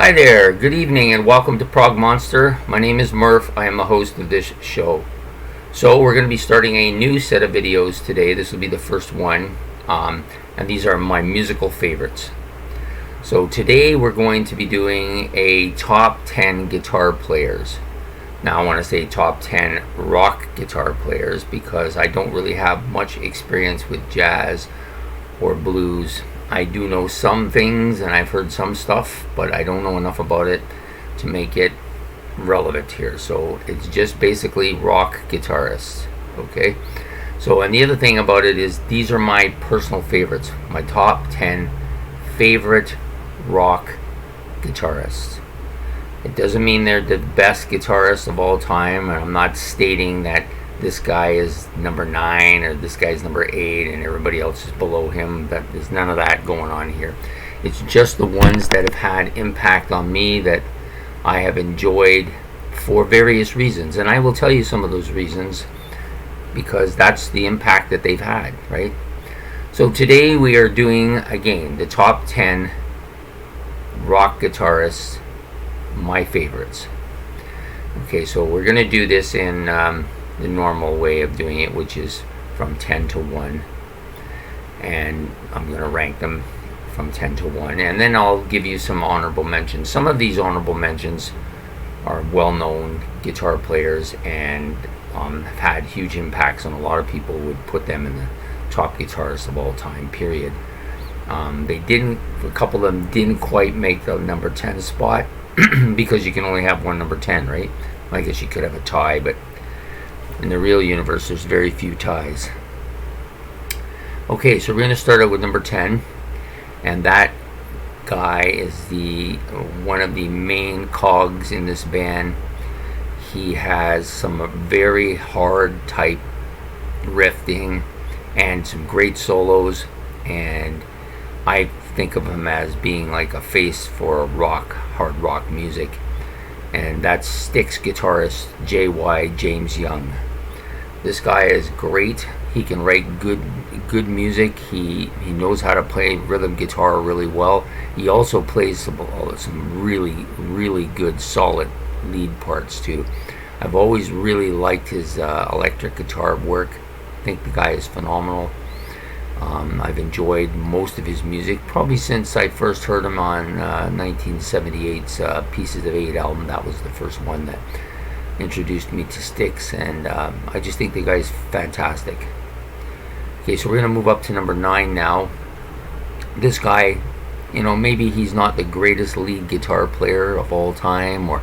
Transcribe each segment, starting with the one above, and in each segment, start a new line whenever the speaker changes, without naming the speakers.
Hi there, good evening, and welcome to Prog Monster. My name is Murph. I am the host of this show. So we're going to be starting a new set of videos today. This will be the first one, and these are my musical favorites. So today we're going to be doing a top 10 guitar players. Now I want to say top 10 rock guitar players because I don't really have much experience with jazz or blues. I do know some things and I've heard some stuff, but I don't know enough about it to make it relevant here. So it's just basically rock guitarists, okay? So, and the other thing about it is these are my personal favorites, my top 10 favorite rock guitarists. It doesn't mean they're the best guitarists of all time, and I'm not stating that this guy is number 9 or this guy's number 8 and everybody else is below him. There's none of that going on here. It's just the ones that have had impact on me that I have enjoyed for various reasons, and I will tell you some of those reasons because that's the impact that they've had, right? So today we are doing again the top 10 rock guitarists, my favorites. Okay, so we're going to do this in the normal way of doing it, which is from 10 to 1, and I'm going to rank them from 10 to 1, and then I'll give you some honorable mentions. Some of these honorable mentions are well-known guitar players and have had huge impacts on a lot of people. Would put them in the top guitarists of all time, period. They didn't, a couple of them didn't quite make the number 10 spot because you can only have one number 10, right? I guess you could have a tie, but in the real universe there's very few ties. Okay, so we're going to start out with number 10, and that guy is one of the main cogs in this band. He has some very hard type riffing and some great solos, and I think of him as being like a face for hard rock music, and that's Styx guitarist J.Y. James Young. This guy is great. He can write good music. He knows how to play rhythm guitar really well. He also plays some really good solid lead parts too. I've always really liked his electric guitar work. I think the guy is phenomenal. I've enjoyed most of his music probably since I first heard him on 1978's Pieces of 8 album. That was the first one that introduced me to Styx, and I just think the guy's fantastic. Okay, so we're going to move up to number 9 now. This guy, maybe he's not the greatest lead guitar player of all time, or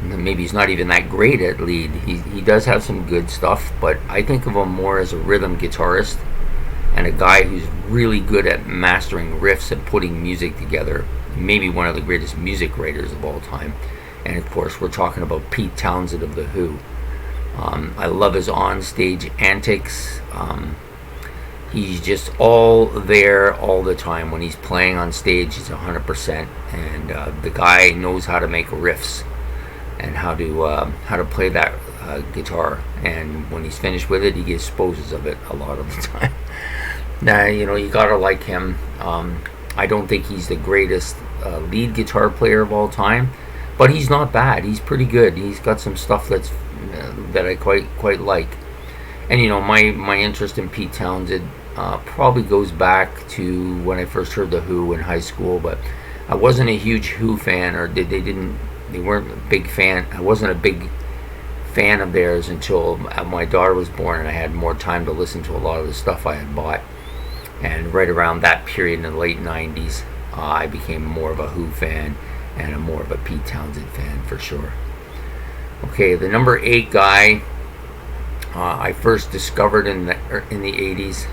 maybe he's not even that great at lead. He does have some good stuff, but I think of him more as a rhythm guitarist and a guy who's really good at mastering riffs and putting music together. Maybe one of the greatest music writers of all time. And of course we're talking about Pete Townshend of The Who. I love his on-stage antics. He's just all there all the time. When he's playing on stage, he's 100%, and the guy knows how to make riffs and how to play that guitar, and when he's finished with it, he disposes of it a lot of the time. Now, you gotta like him. I don't think he's the greatest lead guitar player of all time, but he's not bad. He's pretty good. He's got some stuff that I quite like. And my interest in Pete Townshend probably goes back to when I first heard The Who in high school, but I wasn't a huge Who fan, or they weren't a big fan. I wasn't a big fan of theirs until my daughter was born and I had more time to listen to a lot of the stuff I had bought. And right around that period in the late 90s, I became more of a Who fan and more of a Pete Townshend fan for sure. Okay, the number 8 guy I first discovered in the 80s.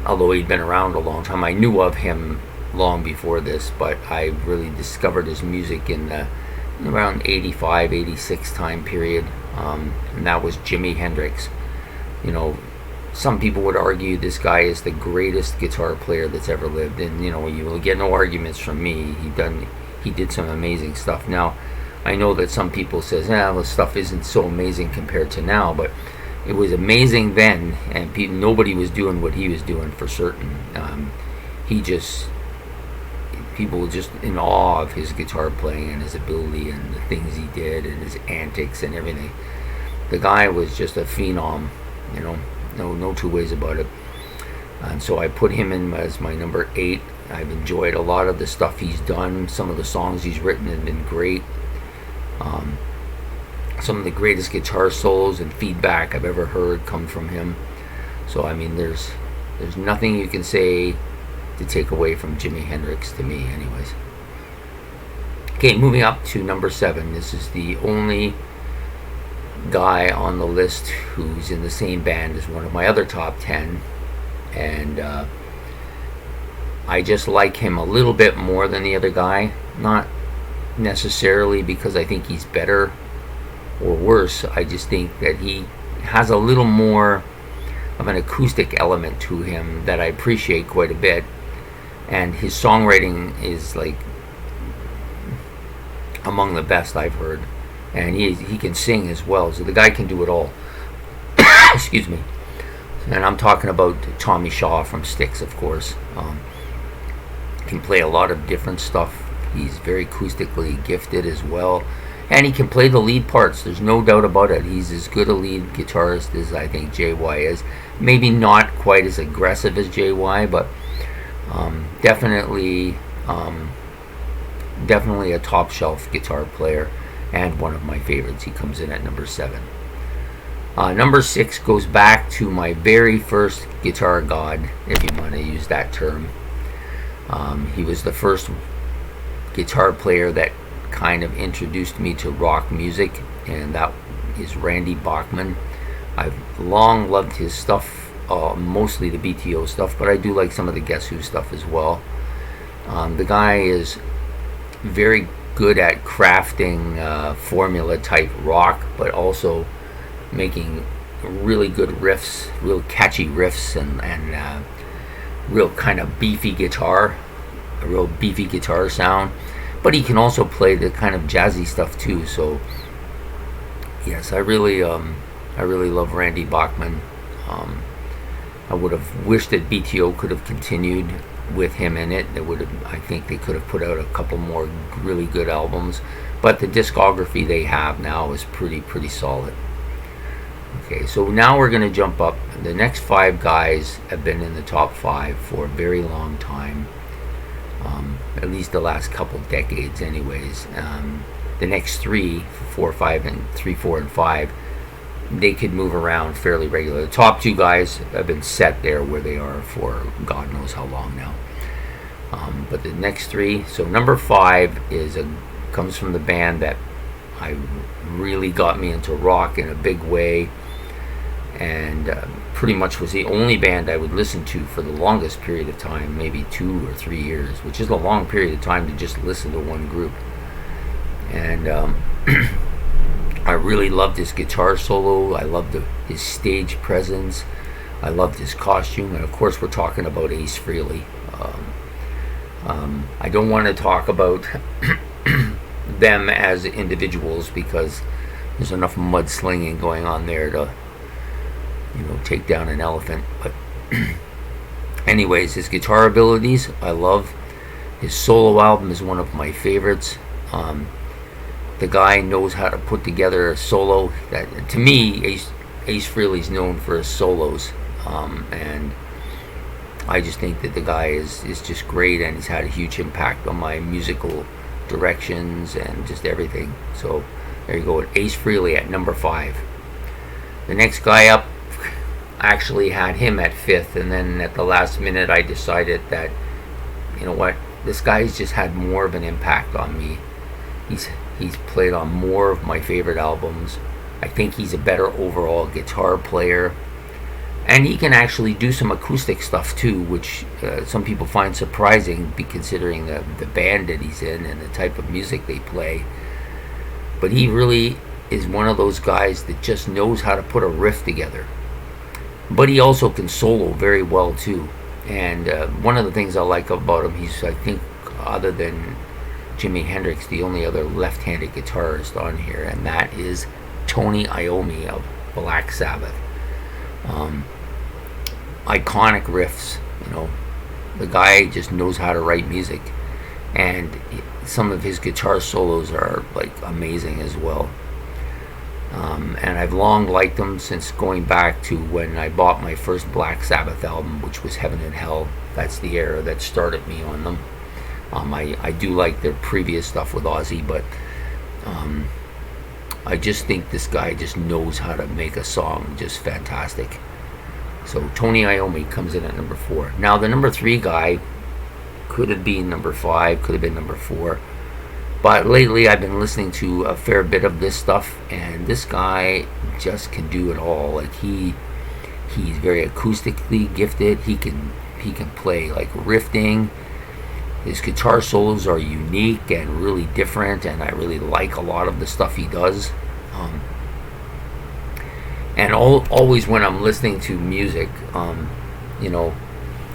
Although he'd been around a long time, I knew of him long before this, but I really discovered his music in around 85, 86 time period, and that was Jimi Hendrix. Some people would argue this guy is the greatest guitar player that's ever lived, and you will get no arguments from me. He did some amazing stuff. Now, I know that some people says, the stuff isn't so amazing compared to now, but it was amazing then, and nobody was doing what he was doing for certain. He just people were just in awe of his guitar playing and his ability and the things he did and his antics and everything. The guy was just a phenom, you know, no two ways about it. And so I put him in as my number 8. I've enjoyed a lot of the stuff he's done. Some of the songs he's written have been great. Some of the greatest guitar solos and feedback I've ever heard come from him. So I mean, there's nothing you can say to take away from Jimi Hendrix to me, anyways. Okay, moving up to number 7. This is the only guy on the list who's in the same band as one of my other top 10, and I just like him a little bit more than the other guy. Not necessarily because I think he's better or worse. I just think that he has a little more of an acoustic element to him that I appreciate quite a bit, and his songwriting is like among the best I've heard, and he can sing as well, so the guy can do it all. Excuse me. And I'm talking about Tommy Shaw from Styx, of course. Can play a lot of different stuff. He's very acoustically gifted as well, and he can play the lead parts. There's no doubt about it. He's as good a lead guitarist as I think JY is. Maybe not quite as aggressive as JY, but definitely a top shelf guitar player, and one of my favorites. He comes in at number 7. Number 6 goes back to my very first guitar god, if you want to use that term. He was the first guitar player that kind of introduced me to rock music, and that is Randy Bachman. I've long loved his stuff, mostly the BTO stuff, but I do like some of the Guess Who stuff as well. The guy is very good at crafting formula type rock, but also making really good riffs, real catchy riffs, and real kind of beefy guitar, a real beefy guitar sound. But he can also play the kind of jazzy stuff too. So yes, I really love Randy Bachman. I would have wished that BTO could have continued with him in it. I think they could have put out a couple more really good albums, but the discography they have now is pretty solid. Okay, so now we're going to jump up. The next 5 guys have been in the top 5 for a very long time, at least the last couple decades anyways. The next 3, 4, 5, and 3, 4, and 5, they could move around fairly regularly. The top 2 guys have been set there where they are for God knows how long now. But the next 3, so number 5 comes from the band that I really got me into rock in a big way, and pretty much was the only band I would listen to for the longest period of time, maybe 2 or 3 years, which is a long period of time to just listen to one group. And I really loved his guitar solo. I loved his stage presence. I loved his costume, and of course we're talking about Ace Frehley. I don't want to talk about them as individuals because there's enough mudslinging going on there to, take down an elephant. But anyways, his guitar abilities I love. His solo album is one of my favorites. The guy knows how to put together a solo. That, to me, Ace Frehley's known for his solos, and I just think that the guy is just great, and he's had a huge impact on my musical directions and just everything. So there you go, Ace Frehley at number 5. The next guy up, I actually had him at 5th, and then at the last minute I decided that, you know what, this guy's just had more of an impact on me. He's played on more of my favorite albums. I think he's a better overall guitar player, and he can actually do some acoustic stuff too, which some people find surprising, considering the band that he's in and the type of music they play. But he really is one of those guys that just knows how to put a riff together. But he also can solo very well too. And one of the things I like about him, he's, I think, other than Jimi Hendrix, the only other left-handed guitarist on here, and that is Tony Iommi of Black Sabbath. Iconic riffs, the guy just knows how to write music, and some of his guitar solos are like amazing as well. And I've long liked him since going back to when I bought my first Black Sabbath album, which was Heaven and Hell. That's the era that started me on them. I do like their previous stuff with Ozzy, but I just think this guy just knows how to make a song just fantastic. So Tony Iommi comes in at number 4. Now the number 3 guy could have been number 5, could have been number 4. But lately I've been listening to a fair bit of this stuff, and this guy just can do it all. Like he's very acoustically gifted. He can play like riffing. His guitar solos are unique and really different, and I really like a lot of the stuff he does. And always when I'm listening to music,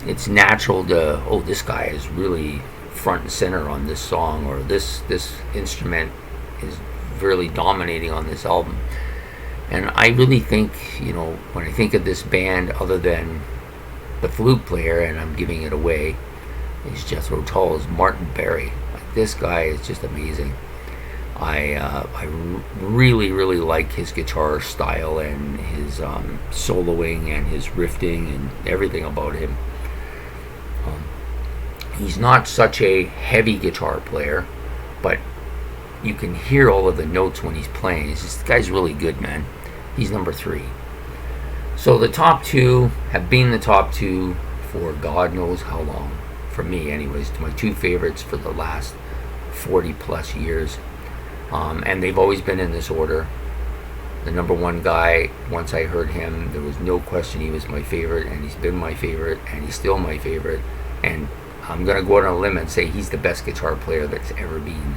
it's natural to, oh, this guy is really front and center on this song, or this instrument is really dominating on this album. And I really think, when I think of this band, other than the flute player, and I'm giving it away, is Jethro Tull, is Martin Barry. Like, this guy is just amazing. I really, really like his guitar style and his soloing and his riffing and everything about him. He's not such a heavy guitar player, but you can hear all of the notes when he's playing. This guy's really good, man. He's number 3. So the top 2 have been the top 2 for God knows how long. For me, anyways, to my 2 favorites for the last 40 plus years. And they've always been in this order. The number 1 guy, once I heard him, there was no question he was my favorite, and he's been my favorite, and he's still my favorite. And I'm going to go out on a limb and say he's the best guitar player that's ever been.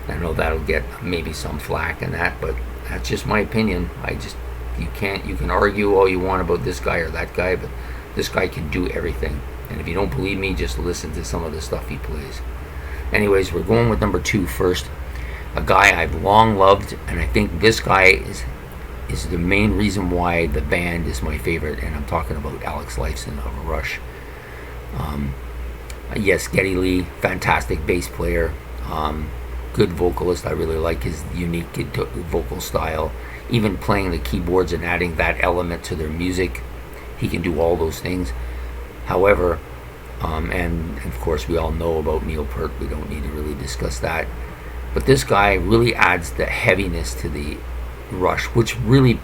I know that'll get maybe some flack in that, but that's just my opinion. You can argue all you want about this guy or that guy, but this guy can do everything. And if you don't believe me, just listen to some of the stuff he plays. Anyways, we're going with number 2 first. A guy I've long loved, and I think this guy is the main reason why the band is my favorite, and I'm talking about Alex Lifeson of Rush. Yes, Geddy Lee, fantastic bass player, good vocalist. I really like his unique vocal style. Even playing the keyboards and adding that element to their music, he can do all those things. However, and of course we all know about Neil Peart, we don't need to really discuss that. But this guy really adds the heaviness to the Rush, which really,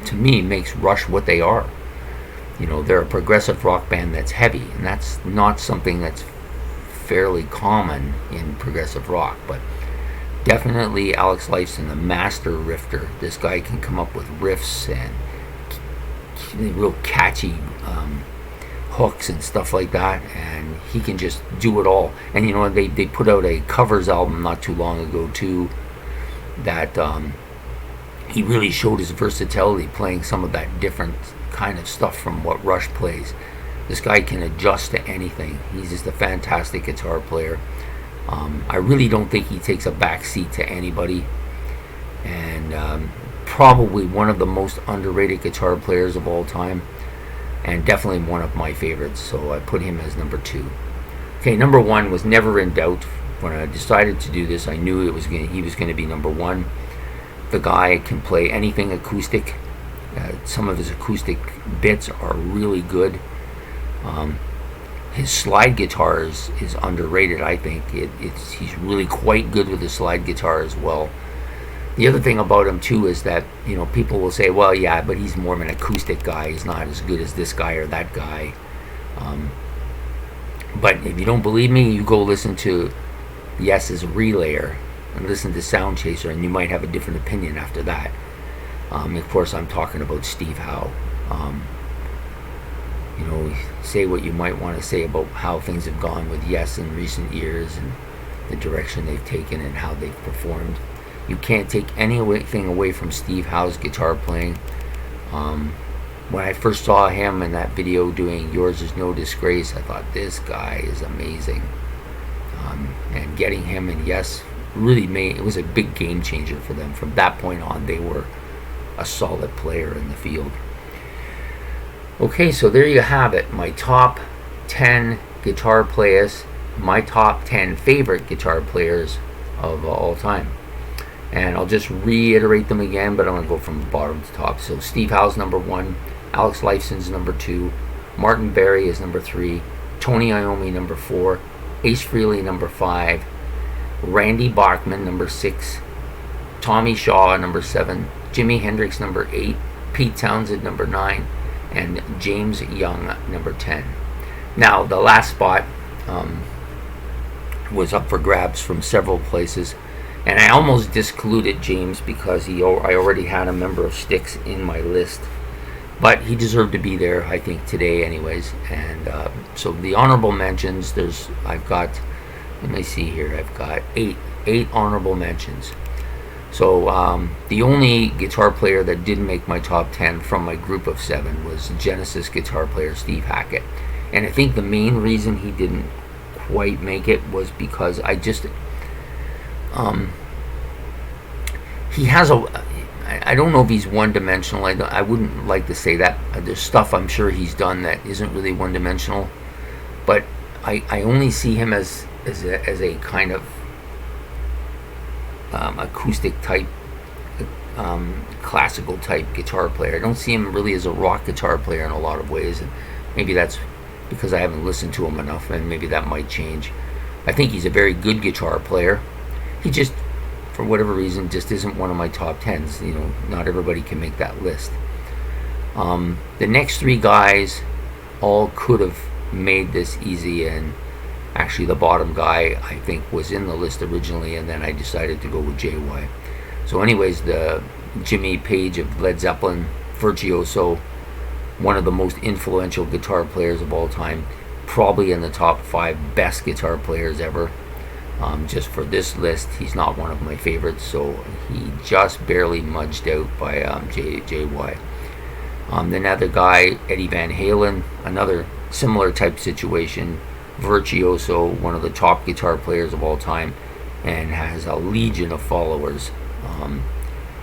to me, makes Rush what they are. They're a progressive rock band that's heavy, and that's not something that's fairly common in progressive rock. But definitely Alex Lifeson, the master rifter. This guy can come up with riffs and real catchy hooks and stuff like that, and he can just do it all. And they put out a covers album not too long ago too, that he really showed his versatility, playing some of that different kind of stuff from what Rush plays. This guy can adjust to anything. He's just a fantastic guitar player. I really don't think he takes a back seat to anybody, and probably one of the most underrated guitar players of all time, and definitely one of my favorites, so I put him as number 2. Okay, number 1 was never in doubt. When I decided to do this, I knew he was going to be number 1. The guy can play anything acoustic. Some of his acoustic bits are really good. His slide guitar is underrated, I think. He's really quite good with the slide guitar as well. The other thing about him too is that people will say, well, yeah, but he's more of an acoustic guy. He's not as good as this guy or that guy. But if you don't believe me, you go listen to Yes's Relayer and listen to Sound Chaser, and you might have a different opinion after that. Of course, I'm talking about Steve Howe. Say what you might want to say about how things have gone with Yes in recent years and the direction they've taken and how they've performed. You can't take anything away from Steve Howe's guitar playing. When I first saw him in that video doing Yours Is No Disgrace, I thought, this guy is amazing. And getting him in Yes really it was a big game changer for them. From that point on, they were a solid player in the field. Okay, so there you have it. My top 10 guitar players my top 10 favorite guitar players of all time. And I'll just reiterate them again, but I'm going to go from bottom to top. So Steve Howe's number 1, Alex Lifeson's number 2, Martin Barry is number 3, Tony Iommi number 4, Ace Frehley number 5, Randy Bachman number 6, Tommy Shaw number 7, Jimi Hendrix number 8, Pete Townsend number 9, and James Young number 10. Now the last spot was up for grabs from several places, and I almost discluded James because I already had a member of Styx in my list, but he deserved to be there, I think, today anyways. And so the honorable mentions, I've got, let me see here, I've got eight honorable mentions. So the only guitar player that didn't make my top 10 from my group of 7 was Genesis guitar player Steve Hackett. And I think the main reason he didn't quite make it was because he has I don't know if he's one-dimensional. I wouldn't like to say that. There's stuff I'm sure he's done that isn't really one-dimensional, but I only see him as a kind of acoustic type, classical type guitar player. I don't see him really as a rock guitar player in a lot of ways, and maybe that's because I haven't listened to him enough, and maybe that might change. I think he's a very good guitar player. He just, for whatever reason, just isn't one of my top 10s. You know, not everybody can make that list. The next 3 guys all could have made this easy, and actually the bottom guy I think was in the list originally, and then I decided to go with JY. So anyways, the Jimmy Page of Led Zeppelin, virtuoso, one of the most influential guitar players of all time, probably in the top 5 best guitar players ever. Just for this list, he's not one of my favorites, so he just barely mudged out by JY. The other guy, Eddie Van Halen, another similar type situation, virtuoso, one of the top guitar players of all time, and has a legion of followers.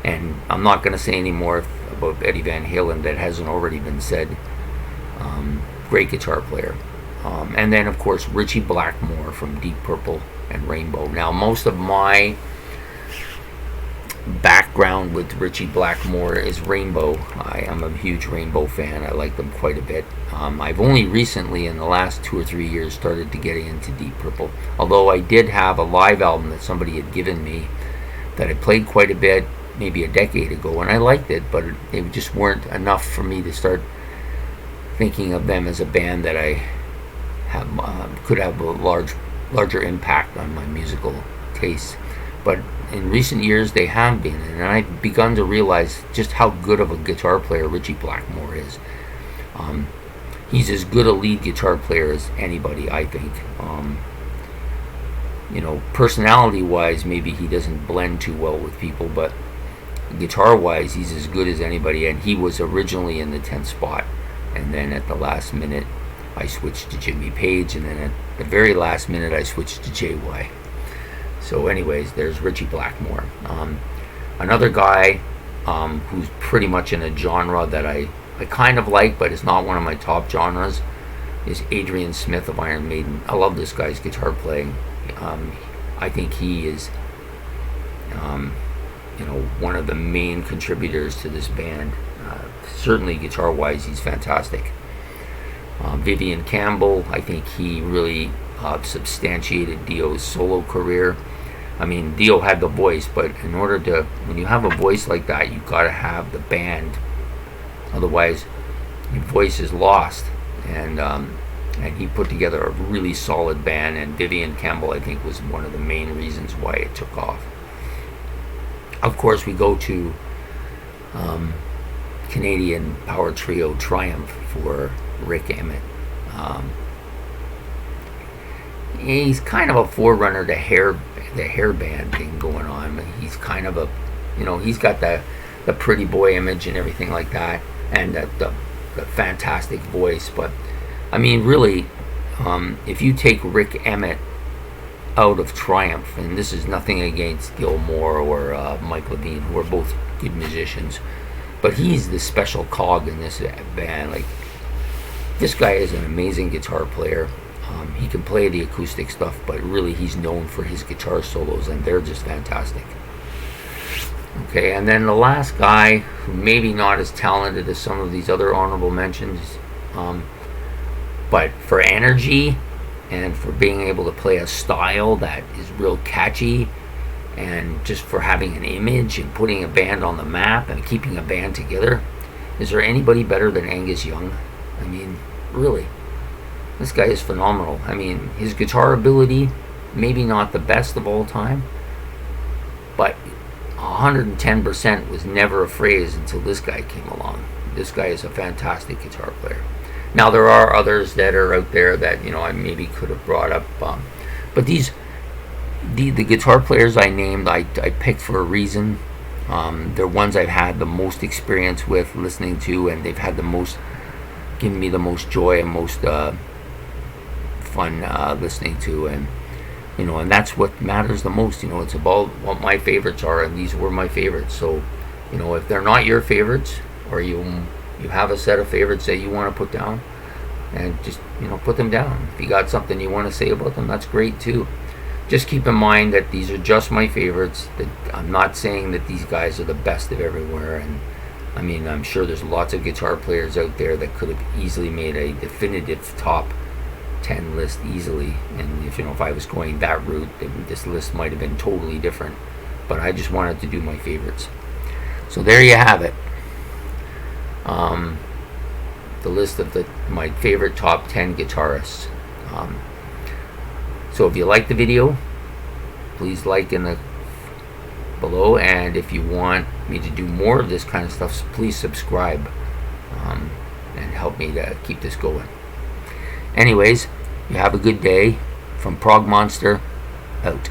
And I'm not going to say any more about Eddie Van Halen that hasn't already been said. Great guitar player. And then, of course, Ritchie Blackmore from Deep Purple and Rainbow. Now, most of my background with Ritchie Blackmore is Rainbow. I am a huge Rainbow fan. I like them quite a bit. I've only recently, in the last 2 or 3 years, started to get into Deep Purple. Although I did have a live album that somebody had given me that I played quite a bit, maybe a decade ago, and I liked it, but they just weren't enough for me to start thinking of them as a band that I could have a larger impact on my musical tastes. But in recent years they have been, and I've begun to realize just how good of a guitar player Ritchie Blackmore is. He's as good a lead guitar player as anybody, I think. Personality wise, maybe he doesn't blend too well with people, but guitar wise he's as good as anybody. And he was originally in the 10th spot, and then at the last minute I switched to Jimmy Page, and then at the very last minute I switched to JY. So anyways, there's Ritchie Blackmore. Another guy who's pretty much in a genre that I kind of like, but it's not one of my top genres, is Adrian Smith of Iron Maiden. I love this guy's guitar playing. I think he is one of the main contributors to this band. Certainly guitar wise he's fantastic. Vivian Campbell, I think he really substantiated Dio's solo career. I mean, Dio had the voice, but in order to, when you have a voice like that, you've got to have the band. Otherwise, your voice is lost. And he put together a really solid band, and Vivian Campbell, I think, was one of the main reasons why it took off. Of course, we go to Canadian power trio Triumph for Rick Emmett. He's kind of a forerunner to the hair band thing going on. He's kind of he's got the pretty boy image and everything like that, and the fantastic voice. But I mean, really, if you take Rick Emmett out of Triumph, and this is nothing against Gilmore or Mike Levine, who are both good musicians, but he's the special cog in this band. Like, this guy is an amazing guitar player. He can play the acoustic stuff, but really he's known for his guitar solos, and they're just fantastic. Okay, and then the last guy, who maybe not as talented as some of these other honorable mentions, but for energy and for being able to play a style that is real catchy, and just for having an image and putting a band on the map and keeping a band together, is there anybody better than Angus Young? I mean, really, this guy is phenomenal. I mean, his guitar ability, maybe not the best of all time, but 110% was never a phrase until this guy came along. This guy is a fantastic guitar player. Now, there are others that are out there that, you know, I maybe could have brought up, but the guitar players I named, I picked for a reason. They're ones I've had the most experience with listening to, and they've had the most, given me the most joy and most fun listening to, and you know, and that's what matters the most. You know, it's about what my favorites are, and these were my favorites. So, you know, if they're not your favorites, or you have a set of favorites that you want to put down, and just, you know, put them down. If you got something you want to say about them, that's great too. Just keep in mind that these are just my favorites. That I'm not saying that these guys are the best of everywhere, and I mean, I'm sure there's lots of guitar players out there that could have easily made a definitive top 10 list easily, and if, you know, if I was going that route, then this list might have been totally different, but I just wanted to do my favorites. So there you have it, the list of my favorite top 10 guitarists. So if you like the video, please like in the below, and if you want me to do more of this kind of stuff, please subscribe, and help me to keep this going. Anyways, you have a good day. From Prog Monster, out.